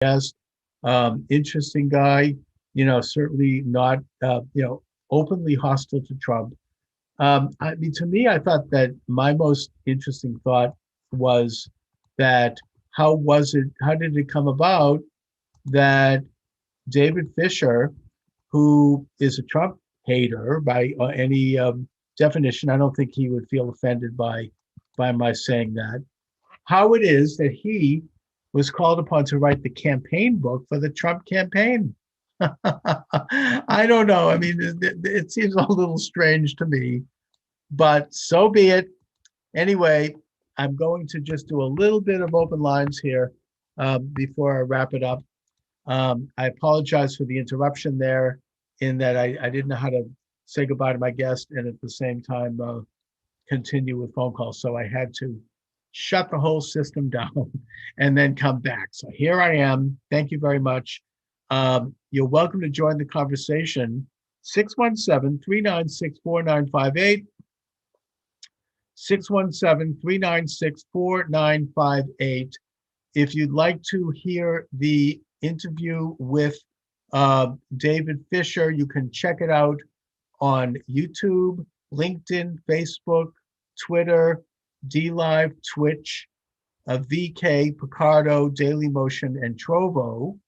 guest. Interesting guy, certainly not, openly hostile to Trump. I mean, to me, I thought that my most interesting thought was that how did it come about that David Fisher, who is a Trump hater by any definition, I don't think he would feel offended by my saying that, how it is that he was called upon to write the campaign book for the Trump campaign. I don't know. I mean, it seems a little strange to me, but so be it. Anyway, I'm going to just do a little bit of open lines here before I wrap it up. I apologize for the interruption there, in that I didn't know how to say goodbye to my guest and at the same time continue with phone calls. So I had to shut the whole system down and then come back. So here I am. Thank you very much. You're welcome to join the conversation. 617-396-4958. 617-396-4958. If you'd like to hear the interview with David Fisher, you can check it out on YouTube, LinkedIn, Facebook, Twitter, DLive, Twitch, VK, Picardo, Dailymotion, and Trovo.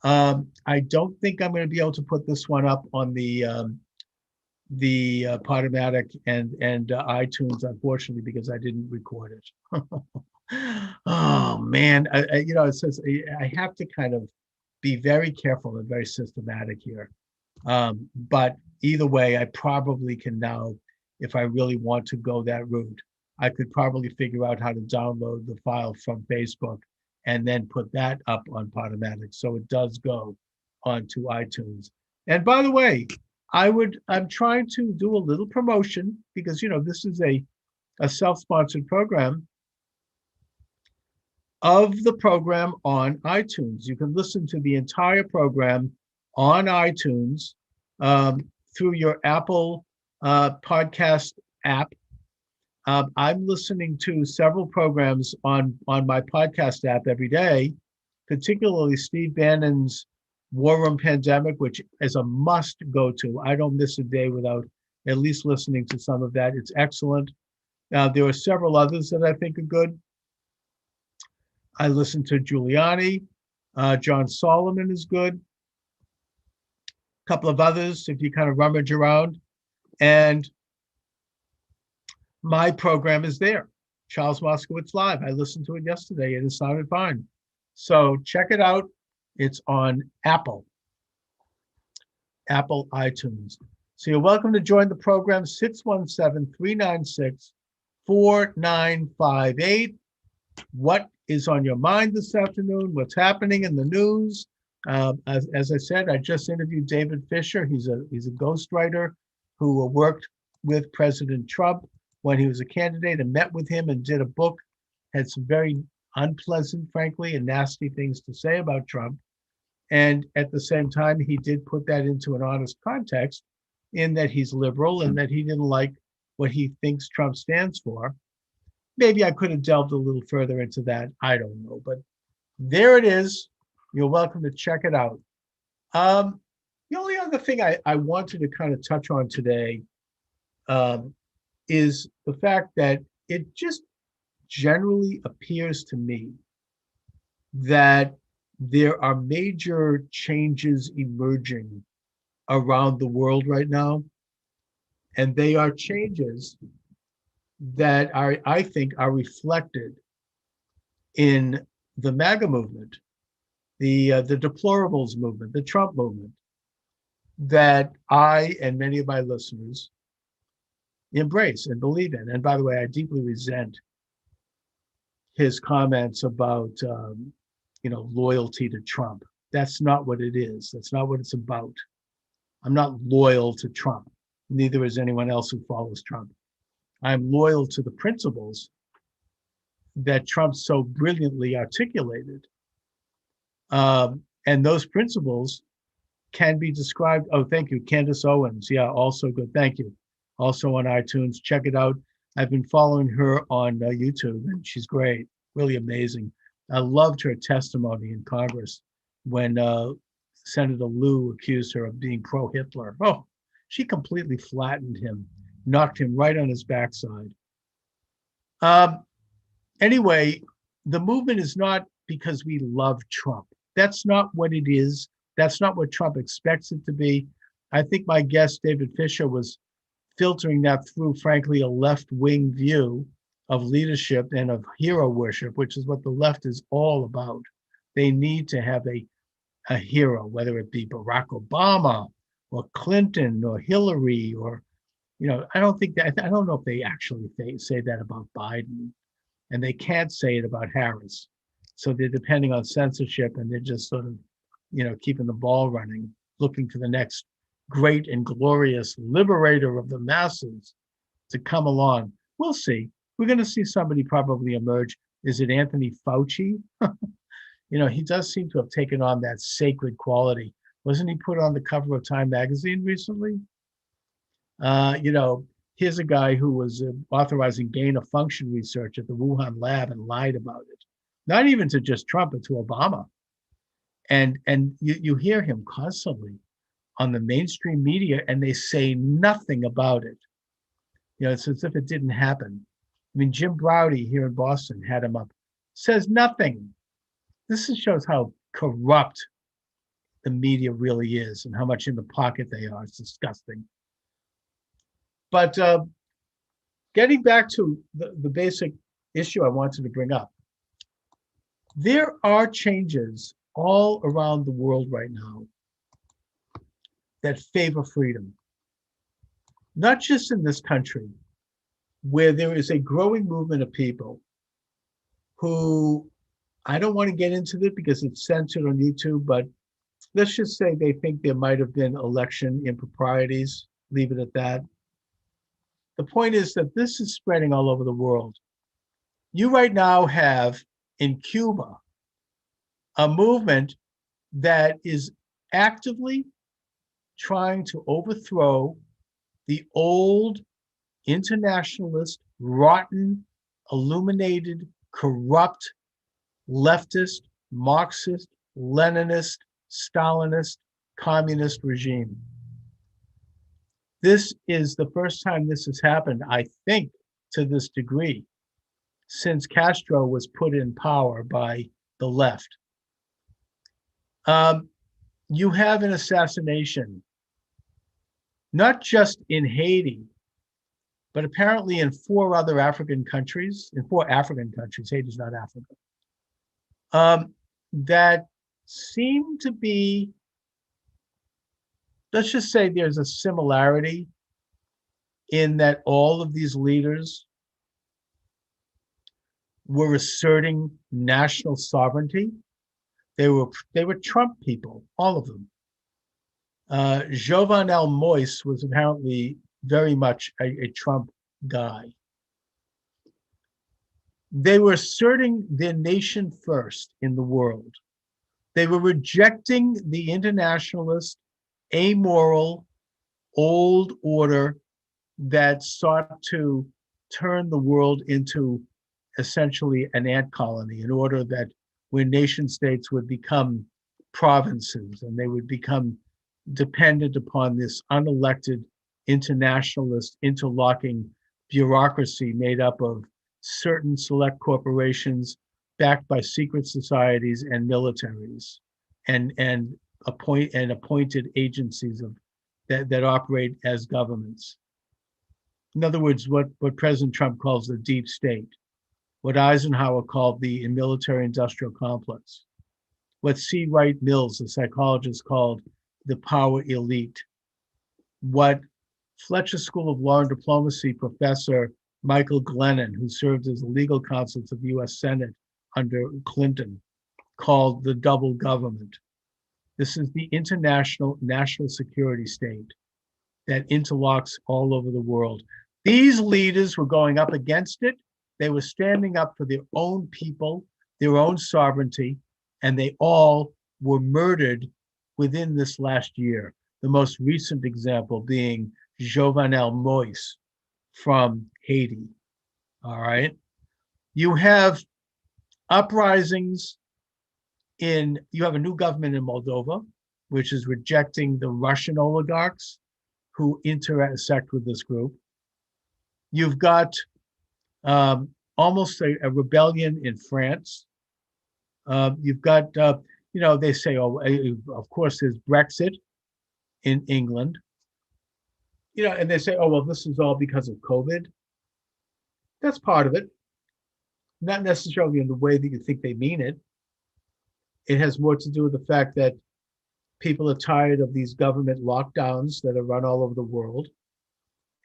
I don't think I'm going to be able to put this one up on the Podomatic and iTunes, unfortunately, because I didn't record it. Oh man, it says I have to kind of be very careful and very systematic here. But either way, I probably can now, if I really want to go that route, I could probably figure out how to download the file from Facebook and then put that up on Podomatic. So it does go onto iTunes. And by the way, I'm trying to do a little promotion because, this is a self-sponsored program of the program on iTunes. You can listen to the entire program on iTunes through your Apple podcast app. I'm listening to several programs on my podcast app every day, particularly Steve Bannon's War Room Pandemic, which is a must go to. I don't miss a day without at least listening to some of that. It's excellent. There are several others that I think are good. I listen to Giuliani. John Solomon is good. A couple of others, if you kind of rummage around. And my program is there, Charles Moscowitz Live. I listened to it yesterday and it sounded fine. So check it out. It's on Apple iTunes. So you're welcome to join the program, 617-396-4958. What is on your mind this afternoon? What's happening in the news? As I said, I just interviewed David Fisher. He's a ghostwriter who worked with President Trump when he was a candidate and met with him and did a book, had some very unpleasant, frankly, and nasty things to say about Trump. And at the same time, he did put that into an honest context in that he's liberal and that he didn't like what he thinks Trump stands for. Maybe I could have delved a little further into that. I don't know. But there it is. You're welcome to check it out. The only other thing I wanted to kind of touch on today is the fact that it just generally appears to me that there are major changes emerging around the world right now. And they are changes that I think are reflected in the MAGA movement, the deplorables movement, the Trump movement, that I and many of my listeners embrace and believe in. And by the way, I deeply resent his comments about loyalty to Trump. That's not what it is. That's not what it's about. I'm not loyal to Trump. Neither is anyone else who follows Trump. I'm loyal to the principles that Trump so brilliantly articulated. And those principles can be described. Oh, thank you. Candace Owens. Yeah, also good. Thank you. Also on iTunes. Check it out. I've been following her on YouTube and she's great. Really amazing. I loved her testimony in Congress when Senator Liu accused her of being pro-Hitler. Oh, she completely flattened him, knocked him right on his backside. Um, anyway, the movement is not because we love Trump. That's not what it is. That's not what Trump expects it to be. I think my guest, David Fisher, was filtering that through, frankly, a left-wing view of leadership and of hero worship, which is what the left is all about. They need to have a hero, whether it be Barack Obama or Clinton or Hillary or, I don't think that, I don't know if they actually say that about Biden, and they can't say it about Harris. So they're depending on censorship, and they're just sort of, keeping the ball running, looking for the next great and glorious liberator of the masses to come along. We'll see. We're going to see somebody probably emerge. Is it Anthony Fauci? He does seem to have taken on that sacred quality. Wasn't he put on the cover of Time magazine recently? Here's a guy who was authorizing gain of function research at the Wuhan lab and lied about it. Not even to just Trump, but to Obama. And you hear him constantly on the mainstream media, and they say nothing about it. It's as if it didn't happen. I mean, Jim Browdy here in Boston had him up, says nothing. This shows how corrupt the media really is and how much in the pocket they are. It's disgusting. But getting back to the basic issue I wanted to bring up, there are changes all around the world right now that favor freedom. Not just in this country, where there is a growing movement of people who, I don't want to get into it because it's censored on YouTube, but let's just say they think there might have been election improprieties, leave it at that. The point is that this is spreading all over the world. You right now have in Cuba a movement that is actively trying to overthrow the old internationalist, rotten, illuminated, corrupt, leftist, Marxist, Leninist, Stalinist, communist regime. This is the first time this has happened, I think, to this degree, since Castro was put in power by the left. You have an assassination, not just in Haiti, but apparently in four African countries, Haiti's not Africa, that seem to be, let's just say there's a similarity in that all of these leaders were asserting national sovereignty. They were Trump people, all of them. Jovenel Moïse was apparently very much a Trump guy. They were asserting their nation first in the world. They were rejecting the internationalist, amoral, old order that sought to turn the world into essentially an ant colony, in order that where nation states would become provinces and they would become dependent upon this unelected internationalist interlocking bureaucracy made up of certain select corporations backed by secret societies and militaries and appointed agencies that operate as governments. In other words, what President Trump calls the deep state, what Eisenhower called the military-industrial complex, what C. Wright Mills, a psychologist, called the power elite, what Fletcher School of Law and Diplomacy professor Michael Glennon, who served as the legal counsel to the U.S. Senate under Clinton, called the double government. This is the international national security state that interlocks all over the world. These leaders were going up against it. They were standing up for their own people, their own sovereignty, and they all were murdered within this last year. The most recent example being Jovenel Moïse from Haiti. All right. You have Uprisings you have a new government in Moldova, which is rejecting the Russian oligarchs who intersect with this group. You've got almost a rebellion in France. You've got, they say, of course, there's Brexit in England. And they say, oh, well, this is all because of COVID. That's part of it. Not necessarily in the way that you think they mean it. It has more to do with the fact that people are tired of these government lockdowns that are run all over the world,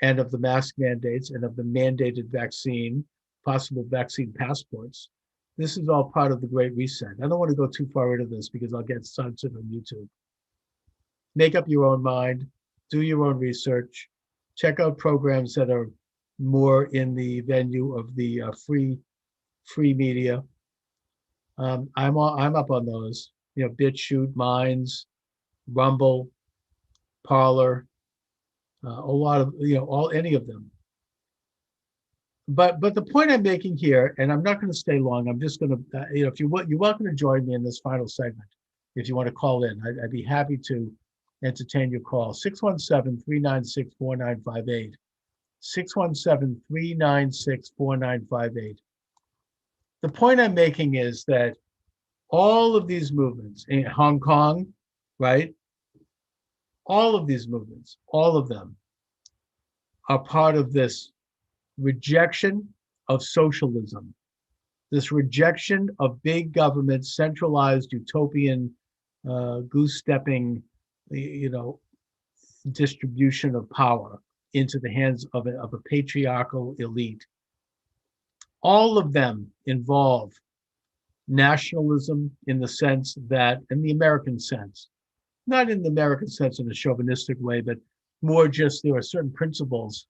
and of the mask mandates, and of the mandated possible vaccine passports. This is all part of the Great Reset. I don't want to go too far into this because I'll get censored on YouTube. Make up your own mind, do your own research, check out programs that are more in the venue of the free media. I'm up on those. BitChute, Minds, Rumble, Parler, a lot of any of them. But the point I'm making here, and I'm not going to stay long. I'm just going to if you're welcome to join me in this final segment. If you want to call in, I'd be happy to entertain your call. 617-396-4958. 617-396-4958. The point I'm making is that all of these movements in Hong Kong, right? All of these movements, all of them are part of this rejection of socialism, this rejection of big government, centralized, utopian, goose-stepping, distribution of power into the hands of a patriarchal elite. All of them involve nationalism in the sense that, in the American sense, not in the American sense in a chauvinistic way, but more just there are certain principles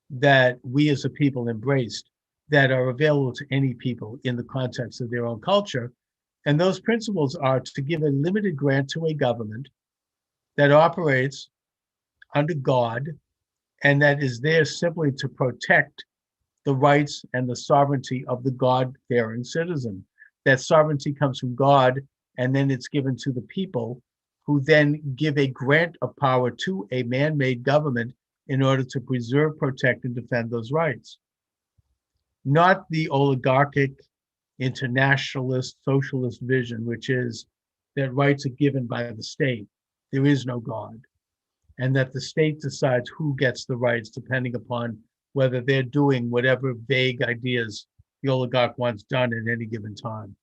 that we as a people embraced that are available to any people in the context of their own culture. And those principles are to give a limited grant to a government that operates under God and that is there simply to protect the rights and the sovereignty of the God-fearing citizen. That sovereignty comes from God, and then it's given to the people, who then give a grant of power to a man-made government in order to preserve, protect, and defend those rights. Not the oligarchic, internationalist, socialist vision, which is that rights are given by the state. There is no God. And that the state decides who gets the rights depending upon whether they're doing whatever vague ideas the oligarch wants done at any given time.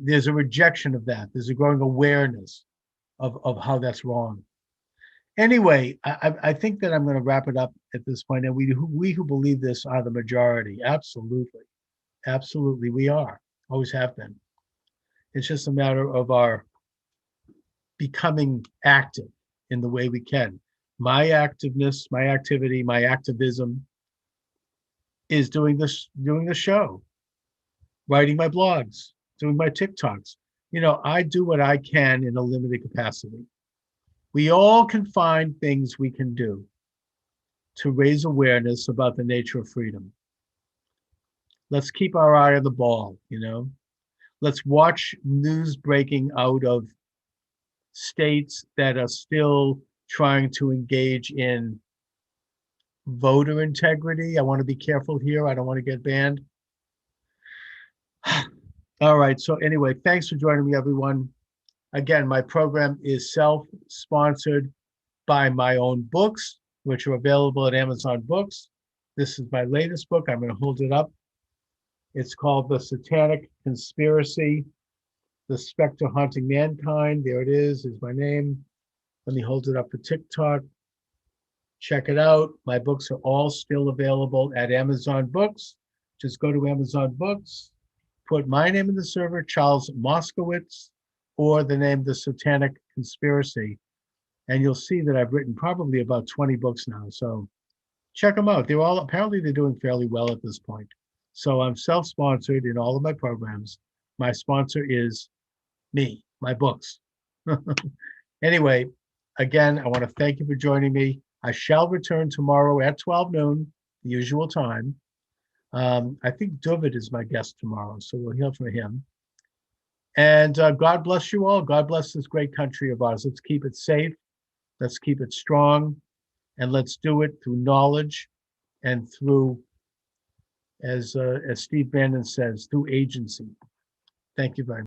There's a rejection of that. There's a growing awareness of how that's wrong. Anyway, I think that I'm going to wrap it up at this point. And we who believe this are the majority. Absolutely. Absolutely, we are. Always have been. It's just a matter of our becoming active in the way we can. My activeness, my activity, my activism is doing the show, writing my blogs, doing my TikToks. I do what I can in a limited capacity. We all can find things we can do to raise awareness about the nature of freedom. Let's keep our eye on the ball, Let's watch news breaking out of states that are still trying to engage in voter integrity. I want to be careful here. I don't want to get banned. All right. So anyway, thanks for joining me, everyone. Again, my program is self-sponsored by my own books, which are available at Amazon Books. This is my latest book. I'm going to hold it up. It's called The Satanic Conspiracy, The Spectre Haunting Mankind. There it is my name. Let me hold it up for TikTok. Check it out. My books are all still available at Amazon Books. Just go to Amazon Books, put my name in the server, Charles Moscowitz, or the name The Satanic Conspiracy. And you'll see that I've written probably about 20 books now. So check them out. Apparently they're doing fairly well at this point. So I'm self-sponsored in all of my programs. My sponsor is me, my books. Anyway, again, I want to thank you for joining me. I shall return tomorrow at 12 noon, the usual time. I think David is my guest tomorrow, so we'll hear from him. And God bless you all. God bless this great country of ours. Let's keep it safe. Let's keep it strong. And let's do it through knowledge and through, as Steve Bannon says, through agency. Thank you very much.